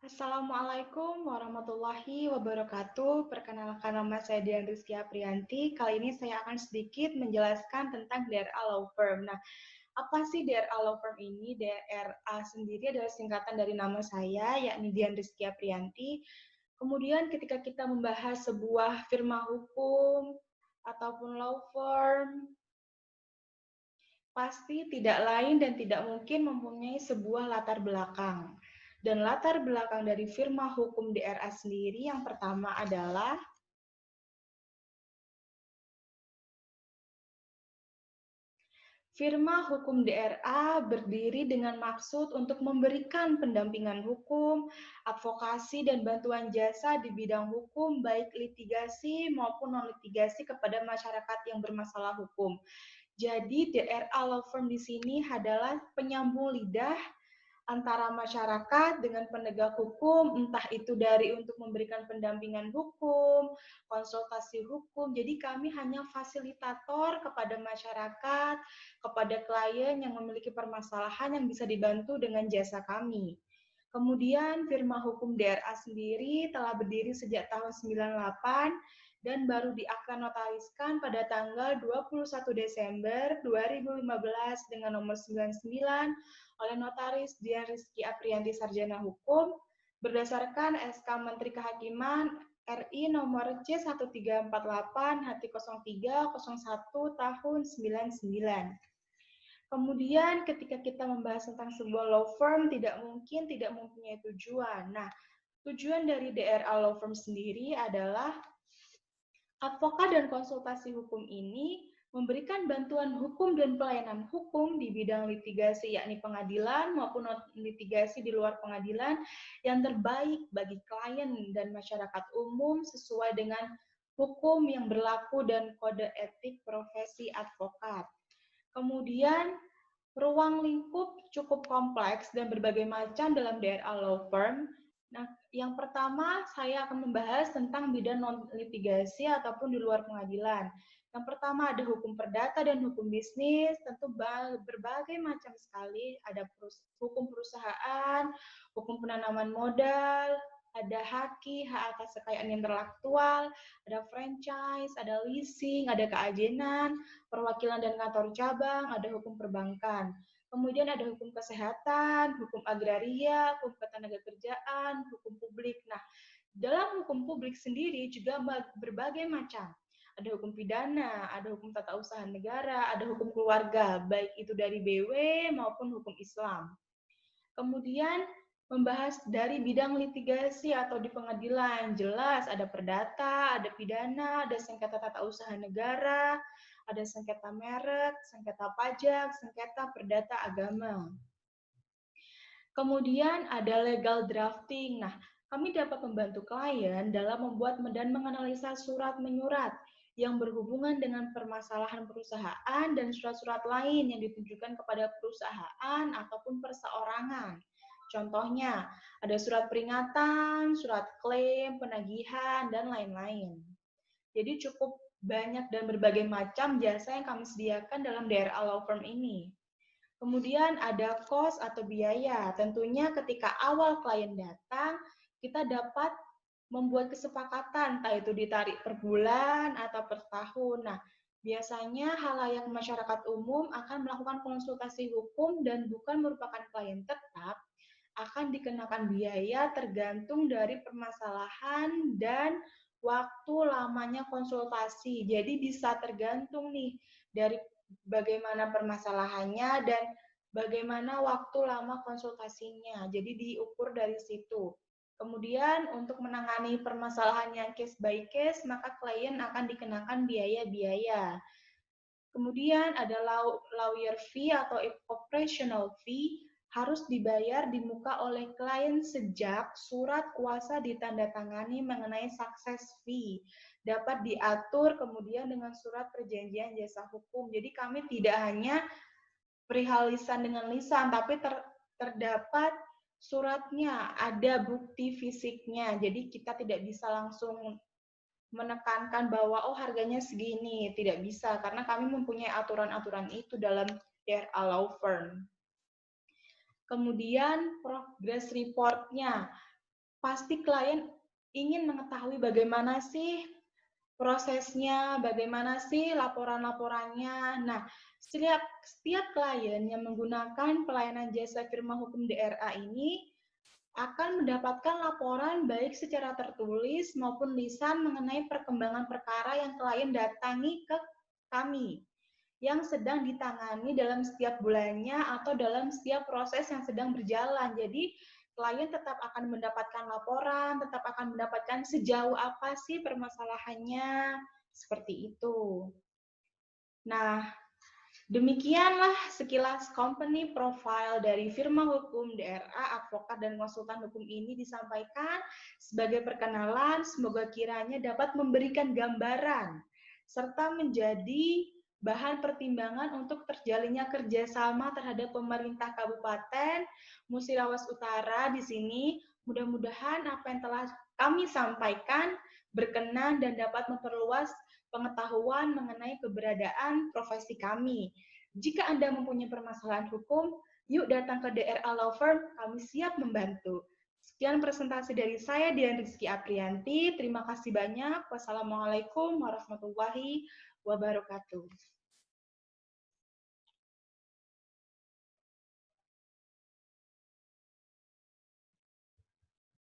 Assalamualaikum warahmatullahi wabarakatuh. Perkenalkan nama saya Dian Rizky Aprianti. Kali ini saya akan sedikit menjelaskan tentang DRA Law Firm. Nah, apa sih DRA Law Firm ini? DRA sendiri adalah singkatan dari nama saya, yakni Dian Rizky Aprianti. Kemudian ketika kita membahas sebuah firma hukum ataupun law firm, pasti tidak lain dan tidak mungkin mempunyai sebuah latar belakang. Dan latar belakang dari firma hukum DRA sendiri yang pertama adalah firma hukum DRA berdiri dengan maksud untuk memberikan pendampingan hukum, advokasi, dan bantuan jasa di bidang hukum, baik litigasi maupun non-litigasi kepada masyarakat yang bermasalah hukum. Jadi DRA Law Firm di sini adalah penyambung lidah antara masyarakat dengan penegak hukum, entah itu dari untuk memberikan pendampingan hukum, konsultasi hukum. Jadi kami hanya fasilitator kepada masyarakat, kepada klien yang memiliki permasalahan yang bisa dibantu dengan jasa kami. Kemudian firma hukum DRA sendiri telah berdiri sejak tahun 98 dan baru diakta notariskan pada tanggal 21 Desember 2015 dengan nomor 99 oleh Notaris Dian Rizky Aprianti Sarjana Hukum berdasarkan SK Menteri Kehakiman RI nomor C1348/0301 tahun 99. Kemudian ketika kita membahas tentang sebuah law firm tidak mungkin tidak mempunyai tujuan. Nah, tujuan dari DRA Law Firm sendiri adalah advokat dan konsultasi hukum ini memberikan bantuan hukum dan pelayanan hukum di bidang litigasi, yakni pengadilan maupun litigasi di luar pengadilan yang terbaik bagi klien dan masyarakat umum sesuai dengan hukum yang berlaku dan kode etik profesi advokat. Kemudian, ruang lingkup cukup kompleks dan berbagai macam dalam DRA Law Firm. Nah, yang pertama saya akan membahas tentang bidang non-litigasi ataupun di luar pengadilan. Yang pertama ada hukum perdata dan hukum bisnis, tentu berbagai macam sekali. Ada hukum perusahaan, hukum penanaman modal, ada haki, hak atas kekayaan intelektual, ada franchise, ada leasing, ada keajenan, perwakilan dan kantor cabang, ada hukum perbankan. Kemudian ada hukum kesehatan, hukum agraria, hukum ketenagakerjaan, hukum publik. Nah, dalam hukum publik sendiri juga berbagai macam. Ada hukum pidana, ada hukum tata usaha negara, ada hukum keluarga, baik itu dari BW maupun hukum Islam. Kemudian membahas dari bidang litigasi atau di pengadilan, jelas ada perdata, ada pidana, ada sengketa tata usaha negara, ada sengketa merek, sengketa pajak, sengketa perdata agama. Kemudian ada legal drafting. Nah, kami dapat membantu klien dalam membuat dan menganalisa surat menyurat yang berhubungan dengan permasalahan perusahaan dan surat-surat lain yang ditujukan kepada perusahaan ataupun perseorangan. Contohnya, ada surat peringatan, surat klaim, penagihan, dan lain-lain. Jadi cukup banyak dan berbagai macam jasa yang kami sediakan dalam DRA Law Firm ini. Kemudian ada cost atau biaya. Tentunya ketika awal klien datang, kita dapat membuat kesepakatan, entah itu ditarik per bulan atau per tahun. Nah, biasanya halayak masyarakat umum akan melakukan konsultasi hukum dan bukan merupakan klien tetap, akan dikenakan biaya tergantung dari permasalahan dan waktu lamanya konsultasi. Jadi bisa tergantung nih dari bagaimana permasalahannya dan bagaimana waktu lama konsultasinya. Jadi diukur dari situ. Kemudian untuk menangani permasalahan yang case by case, maka klien akan dikenakan biaya-biaya. Kemudian ada lawyer fee atau operational fee harus dibayar di muka oleh klien sejak surat kuasa ditandatangani mengenai success fee. Dapat diatur kemudian dengan surat perjanjian jasa hukum. Jadi kami tidak hanya perihal lisan dengan lisan, tapi terdapat suratnya, ada bukti fisiknya. Jadi kita tidak bisa langsung menekankan bahwa oh harganya segini, tidak bisa karena kami mempunyai aturan-aturan itu dalam DRA Law Firm. Kemudian progress report-nya. pasti klien ingin mengetahui bagaimana sih prosesnya, bagaimana sih laporan-laporannya. Nah, setiap klien yang menggunakan pelayanan jasa firma hukum DRA ini akan mendapatkan laporan baik secara tertulis maupun lisan mengenai perkembangan perkara yang klien datangi ke kami yang sedang ditangani dalam setiap bulannya atau dalam setiap proses yang sedang berjalan. Jadi klien tetap akan mendapatkan laporan, tetap akan mendapatkan sejauh apa sih permasalahannya, seperti itu. Nah, demikianlah sekilas company profile dari firma hukum DRA, advokat dan konsultan hukum ini disampaikan sebagai perkenalan. Semoga kiranya dapat memberikan gambaran serta menjadi bahan pertimbangan untuk terjalinnya kerjasama terhadap pemerintah Kabupaten Musirawas Utara di sini. Mudah-mudahan apa yang telah kami sampaikan berkenan dan dapat memperluas pengetahuan mengenai keberadaan profesi kami. Jika Anda mempunyai permasalahan hukum, yuk datang ke DRA Law Firm, kami siap membantu. Sekian presentasi dari saya, Dian Rizky Aprianti. Terima kasih banyak. Wassalamualaikum warahmatullahi wabarakatuh.